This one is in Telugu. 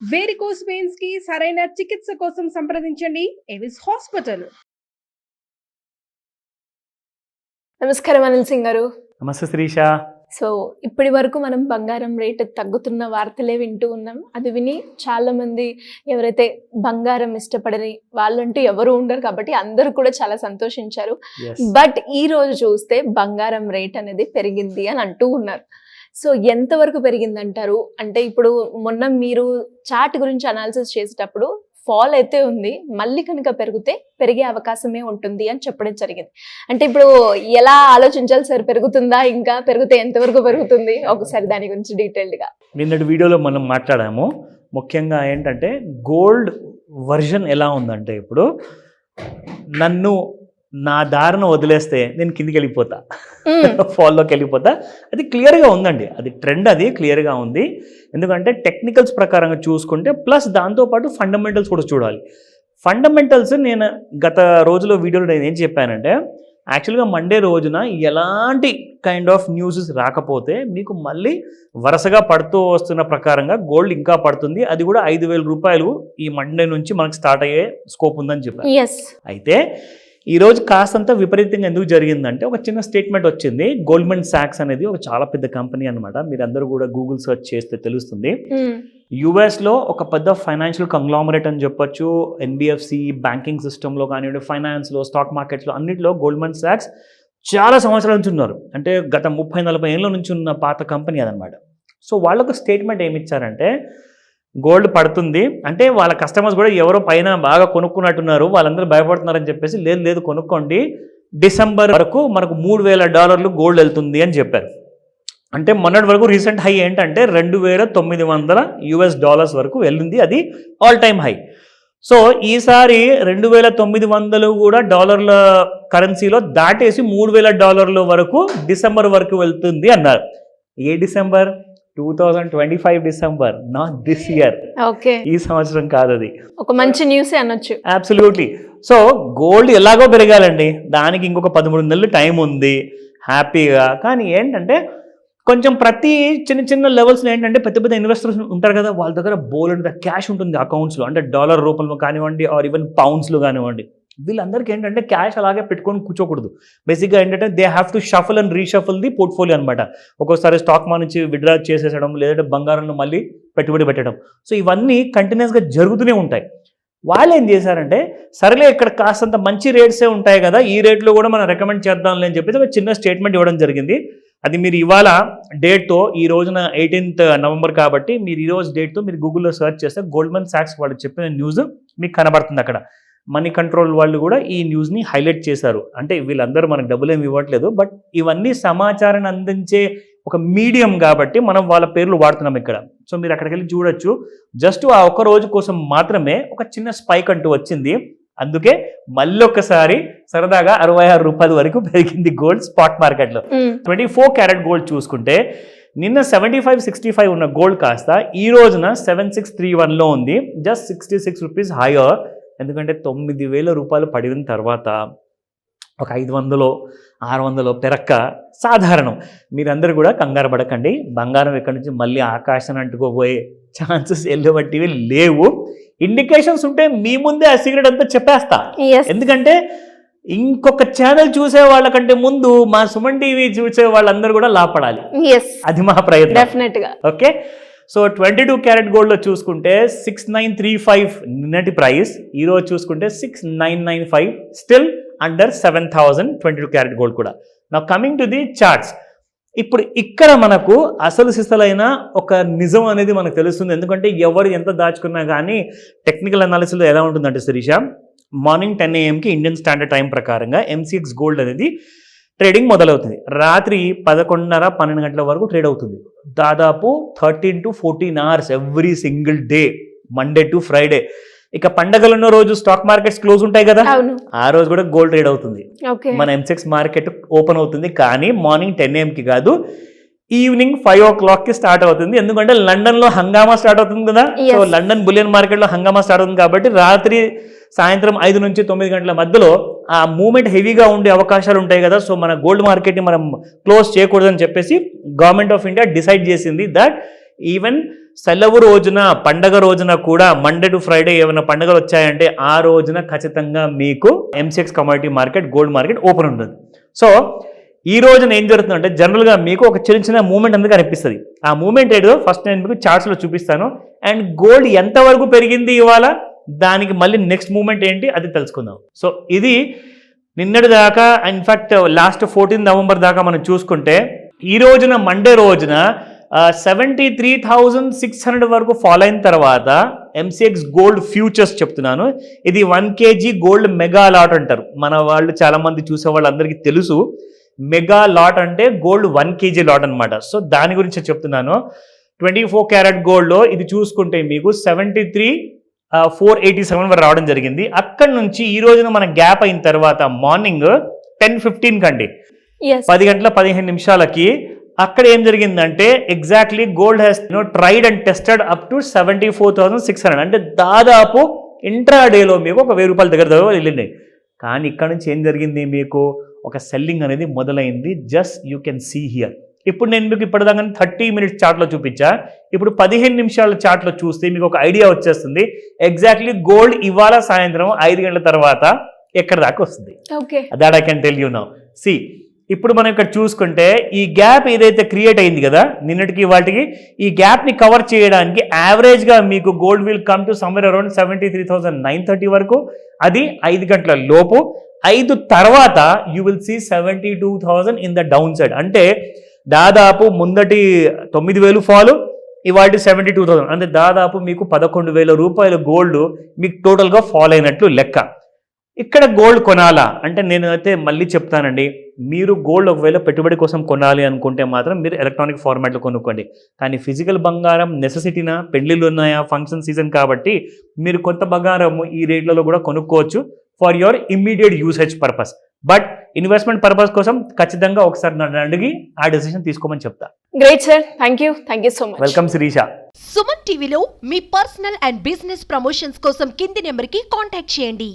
వేరికోస్ వెయిన్స్ కి సరైన చికిత్స కోసం సంప్రదించండి ఎవిస్ హాస్పిటల్. నమస్కారం అనిల్ సింగ్ గారు. నమస్తే శిరీష. సో ఇప్పటి వరకు మనం బంగారం రేటు తగ్గుతున్న వార్తలే వింటూ ఉన్నాం. అది విని చాలా మంది ఎవరైతే బంగారం ఇష్టపడని వాళ్ళంటూ ఎవరు ఉండరు కాబట్టి అందరూ కూడా చాలా సంతోషించారు. బట్ ఈ రోజు చూస్తే బంగారం రేట్ అనేది పెరిగింది అని అంటూ ఉన్నారు. సో ఎంతవరకు పెరిగిందంటారు? అంటే ఇప్పుడు మొన్న మీరు చార్ట్ గురించి అనాలిసిస్ చేసేటప్పుడు ఫాల్ అయితే ఉంది, మళ్ళీ కనుక పెరిగే అవకాశమే ఉంటుంది అని చెప్పడం జరిగింది. అంటే ఇప్పుడు ఎలా ఆలోచించాలి సార్? పెరుగుతుందా? ఇంకా పెరిగితే ఎంతవరకు పెరుగుతుంది? ఒకసారి దాని గురించి డీటెయిల్డ్గా. నిన్నటి వీడియోలో మనం మాట్లాడాము. ముఖ్యంగా ఏంటంటే గోల్డ్ వర్షన్ ఎలా ఉందంటే, ఇప్పుడు నన్ను నా దారిన వదిలేస్తే నేను కిందికి వెళ్ళిపోతా, ఫాల్లోకి వెళ్ళిపోతా. అది క్లియర్గా ఉందండి, అది ట్రెండ్, అది క్లియర్గా ఉంది. ఎందుకంటే టెక్నికల్స్ ప్రకారంగా చూసుకుంటే ప్లస్ దాంతోపాటు ఫండమెంటల్స్ కూడా చూడాలి. ఫండమెంటల్స్ నేను గత రోజులో వీడియోలో నేను ఏం చెప్పానంటే, యాక్చువల్గా మండే రోజున ఎలాంటి కైండ్ ఆఫ్ న్యూసెస్ రాకపోతే మీకు మళ్ళీ వరుసగా పడుతూ వస్తున్న ప్రకారంగా గోల్డ్ ఇంకా పడుతుంది. అది కూడా 5,000 రూపాయలు ఈ మండే నుంచి మనకు స్టార్ట్ అయ్యే స్కోప్ ఉందని చెప్పాను. అయితే ఈరోజు కాస్తంత విపరీతంగా ఎందుకు జరిగిందంటే, ఒక చిన్న స్టేట్మెంట్ వచ్చింది. గోల్డ్మన్ సాక్స్ అనేది ఒక చాలా పెద్ద కంపెనీ అనమాట. మీరు అందరూ కూడా గూగుల్ సెర్చ్ చేస్తే తెలుస్తుంది. యుఎస్లో ఒక పెద్ద ఫైనాన్షియల్ కంగ్లామరేట్ అని చెప్పొచ్చు. ఎన్బిఎఫ్సి బ్యాంకింగ్ సిస్టంలో కానివ్వండి, ఫైనాన్స్లో, స్టాక్ మార్కెట్స్లో అన్నింటిలో గోల్డ్మన్ సాక్స్ చాలా సంవత్సరాల నుంచి ఉన్నారు. అంటే గత 30-40 ఏళ్ళ నుంచి ఉన్న పాత కంపెనీ అదనమాట. సో వాళ్ళకు స్టేట్మెంట్ ఏమి ఇచ్చారంటే, గోల్డ్ పడుతుంది అంటే వాళ్ళ కస్టమర్స్ కూడా ఎవరో పైన బాగా కొనుక్కున్నట్టున్నారు, వాళ్ళందరూ భయపడుతున్నారని చెప్పేసి, లేదు కొనుక్కోండి, డిసెంబర్ వరకు మనకు $3,000 గోల్డ్ వెళ్తుంది అని చెప్పారు. అంటే మొన్నటి వరకు రీసెంట్ హై ఏంటంటే $2,900 వరకు వెళ్ళింది, అది ఆల్ టైమ్ హై. సో ఈసారి 2,900 కూడా డాలర్ల కరెన్సీలో దాటేసి $3,000 వరకు డిసెంబర్ వరకు వెళ్తుంది అన్నారు. ఏ December? 2025 December, not this year. Okay, ఈ సంవత్సరం కాదు. అది ఒక మంచి న్యూస్ అనొచ్చు. అబ్సల్యూట్లీ. సో గోల్డ్ ఎలాగో పెరగాలండి, దానికి ఇంకొక 13 నెలలు టైం ఉంది హ్యాపీగా. కానీ ఏంటంటే కొంచెం ప్రతి చిన్న లెవెల్స్లో ఏంటంటే పెద్ద ఇన్వెస్టర్స్ ఉంటారు కదా, వాళ్ళ దగ్గర బోల్డ్ క్యాష్ ఉంటుంది అకౌంట్స్లో. అంటే డాలర్ రూపంలో కానివ్వండి, ఆర్ ఈవెన్ పౌండ్స్లో కానివ్వండి. వీళ్ళందరికీ ఏంటంటే క్యాష్ అలాగే పెట్టుకొని కూర్చోకూడదు. బేసిక్గా ఏంటంటే they have to shuffle and reshuffle the portfolio అనమాట. ఒక్కోసారి స్టాక్ నుంచి విత్డ్రా చేసేసడం, లేదంటే బంగారంలో మళ్ళీ పెట్టుబడి పెట్టడం. సో ఇవన్నీ కంటిన్యూస్గా జరుగుతూనే ఉంటాయి. వాళ్ళు ఏం చేశారంటే, సరేలే ఇక్కడ కాస్తంత మంచి రేట్సే ఉంటాయి కదా, ఈ రేట్లో కూడా మనం రికమెండ్ చేద్దాంలే అని చెప్పేసి ఒక చిన్న స్టేట్మెంట్ ఇవ్వడం జరిగింది. అది మీరు ఇవాళ డేట్తో, ఈ రోజున 18th నవంబర్ కాబట్టి మీరు ఈ రోజు డేట్తో మీరు గూగుల్లో సెర్చ్ చేస్తే గోల్డ్మన్ సాక్స్ వాళ్ళు చెప్పిన న్యూస్ మీకు కనబడుతుంది. అక్కడ మనీ కంట్రోల్ వాళ్ళు కూడా ఈ న్యూస్ని హైలైట్ చేశారు. అంటే వీళ్ళందరూ మనకు డబ్బులు ఏమి ఇవ్వట్లేదు, బట్ ఇవన్నీ సమాచారాన్ని అందించే ఒక మీడియం కాబట్టి మనం వాళ్ళ పేర్లు వాడుతున్నాం ఇక్కడ. సో మీరు అక్కడికి వెళ్ళి చూడొచ్చు. జస్ట్ ఆ ఒక్క రోజు కోసం మాత్రమే ఒక చిన్న స్పైక్ అంటూ వచ్చింది. అందుకే మళ్ళీ ఒక్కసారి సరదాగా $66 వరకు పెరిగింది గోల్డ్ స్పాట్ మార్కెట్లో. 24 క్యారెట్ గోల్డ్ చూసుకుంటే నిన్న 75-65 ఉన్న గోల్డ్ కాస్త ఈ రోజున 7631లో ఉంది. Just 66 rupees hire. ఎందుకంటే 9,000 రూపాయలు పడిన తర్వాత ఒక 500-600 పెరక్క సాధారణం. మీరందరూ కూడా కంగారు పడకండి. బంగారం ఎక్కడి నుంచి మళ్ళీ ఆకాశాన్ని అంటుకోబోయే ఛాన్సెస్ ఎల్లబట్టివి లేవు. ఇండికేషన్స్ ఉంటే మీ ముందే ఆ సీక్రెట్ అంతా చెప్పేస్తా. ఎందుకంటే ఇంకొక ఛానల్ చూసే వాళ్ళకంటే ముందు మా సుమన్ టీవీ చూసే వాళ్ళందరూ కూడా లాభపడాలి. అది మా ప్రయత్నం. ఓకే, సో 22 క్యారెట్ గోల్డ్లో చూసుకుంటే 6935 నిన్నటి ప్రైస్, ఈరోజు చూసుకుంటే 6995, స్టిల్ అండర్ 7,000 22 క్యారెట్ గోల్డ్ కూడా. నా కమింగ్ టు ది చార్ట్స్. ఇప్పుడు ఇక్కడ మనకు అసలు సిసలైన ఒక నిజం అనేది మనకు తెలుస్తుంది. ఎందుకంటే ఎవరు ఎంత దాచుకున్నా కానీ టెక్నికల్ అనాలిసిస్లో ఎలా ఉంటుందంటే Sirisha, morning 10 AM Indian standard time ప్రకారంగా MCX గోల్డ్ అనేది ట్రేడింగ్ మొదలవుతుంది. రాత్రి 11:30-12 గంటల వరకు ట్రేడ్ అవుతుంది. దాదాపు 13 to 14 hours every single day, Monday to Friday. ఇక పండగలు ఉన్న రోజు స్టాక్ మార్కెట్స్ క్లోజ్ ఉంటాయి కదా, ఆ రోజు కూడా గోల్డ్ ట్రేడ్ అవుతుంది. మన MCX మార్కెట్ ఓపెన్ అవుతుంది, కానీ మార్నింగ్ 10 AM కాదు, ఈవినింగ్ 5 o'clock స్టార్ట్ అవుతుంది. ఎందుకంటే లండన్లో హంగామా స్టార్ట్ అవుతుంది కదా. సో లండన్ బులియన్ మార్కెట్లో హంగామా స్టార్ట్ అవుతుంది కాబట్టి రాత్రి సాయంత్రం 5 నుంచి 9 గంటల మధ్యలో ఆ మూమెంట్ హెవీగా ఉండే అవకాశాలు ఉంటాయి కదా. సో మన గోల్డ్ మార్కెట్ని మనం క్లోజ్ చేయకూడదని చెప్పేసి గవర్నమెంట్ ఆఫ్ ఇండియా డిసైడ్ చేసింది దట్ ఈవెన్ సెలవు రోజున పండగ రోజున కూడా మండే టు ఫ్రైడే ఏమైనా పండుగలు వచ్చాయంటే ఆ రోజున ఖచ్చితంగా మీకు MCX commodity market gold market open ఉంటుంది. సో ఈ రోజున ఏం జరుగుతుందంటే జనరల్గా మీకు ఒక చిన్న చిన్న మూమెంట్ అందుకు అనిపిస్తుంది. ఆ మూమెంట్ ఏదో ఫస్ట్ నేను మీకు చార్ట్స్లో చూపిస్తాను. అండ్ గోల్డ్ ఎంతవరకు పెరిగింది ఇవాళ, దానికి మళ్ళీ నెక్స్ట్ మూమెంట్ ఏంటి అది తెలుసుకుందాం. సో ఇది నిన్నటి దాకా, ఇన్ఫాక్ట్ లాస్ట్ 14 నవంబర్ దాకా మనం చూసుకుంటే ఈ రోజున మండే రోజున 73,600 వరకు ఫాలో అయిన తర్వాత MCX గోల్డ్ ఫ్యూచర్స్ చెప్తున్నాను. ఇది 1 kg గోల్డ్ మెగా లాట్ అంటారు. మన వాళ్ళు చాలా మంది చూసే వాళ్ళందరికీ తెలుసు మెగా లాట్ అంటే గోల్డ్ 1 kg లాట్ అనమాట. సో దాని గురించి చెప్తున్నాను. 24 క్యారెట్ గోల్డ్లో ఇది చూసుకుంటే మీకు 73,487 వరకు రావడం జరిగింది. అక్కడ నుంచి ఈ రోజున మన గ్యాప్ అయిన తర్వాత మార్నింగ్ 10:15 కండి 10 గంటల 15 నిమిషాలకి అక్కడ ఏం జరిగిందంటే exactly gold has tried and tested up to 74,600. అంటే దాదాపు ఇంట్రాడేలో మీకు ఒక 1000 రూపాయల దగ్గర వెళ్ళినాయి. కానీ ఇక్కడ నుంచి ఏం జరిగింది, మీకు ఒక సెల్లింగ్ అనేది మొదలైంది. Just you can see here. ఇప్పుడు నేను మీకు ఇప్పటిదాకా 30 మినిట్స్ చార్ట్లో చూపించా. ఇప్పుడు 15 నిమిషాల చార్ట్లో చూస్తే మీకు ఒక ఐడియా వచ్చేస్తుంది ఎగ్జాక్ట్లీ గోల్డ్ ఇవాళ సాయంత్రం 5 గంటల తర్వాత ఎక్కడ దాకా వస్తుంది. That I can tell you now. సి ఇప్పుడు మనం ఇక్కడ చూసుకుంటే ఈ గ్యాప్ ఏదైతే క్రియేట్ అయింది కదా నిన్నటికి వాటికి, ఈ గ్యాప్ని కవర్ చేయడానికి యావరేజ్గా మీకు gold will come to somewhere around 73,930 వరకు. అది 5 గంటల లోపు. 5 తర్వాత you will see 72,000 in the down side. అంటే దాదాపు ముందటి 9,000 ఫాలు, ఇవాళ 72,000. అంటే దాదాపు మీకు 11,000 రూపాయల గోల్డ్ మీకు టోటల్గా ఫాల్ అయినట్లు లెక్క. ఇక్కడ గోల్డ్ కొనాలా అంటే నేను అయితే మళ్ళీ చెప్తానండి, మీరు గోల్డ్ ఒకవేళ పెట్టుబడి కోసం కొనాలి అనుకుంటే మాత్రం మీరు ఎలక్ట్రానిక్ ఫార్మాట్లో కొనుక్కోండి. కానీ ఫిజికల్ బంగారం నెసెసిటీనా, పెళ్లిళ్ళు ఉన్నాయా, ఫంక్షన్ సీజన్ కాబట్టి మీరు కొత్త బంగారం ఈ రేట్లలో కూడా కొనుక్కోవచ్చు for your immediate usage purpose. But investment purpose కోసం ఖచ్చితంగా ఒకసారి నన్ను అడిగి ఆ డెసిషన్ తీసుకోమని చెప్తా. Great sir, thank you so much. Welcome Sirisha. Suman టీవీలో మీ పర్సనల్ అండ్ బిజినెస్ ప్రమోషన్స్ కోసం కింది నెంబర్కి కాంటాక్ట్ చేయండి.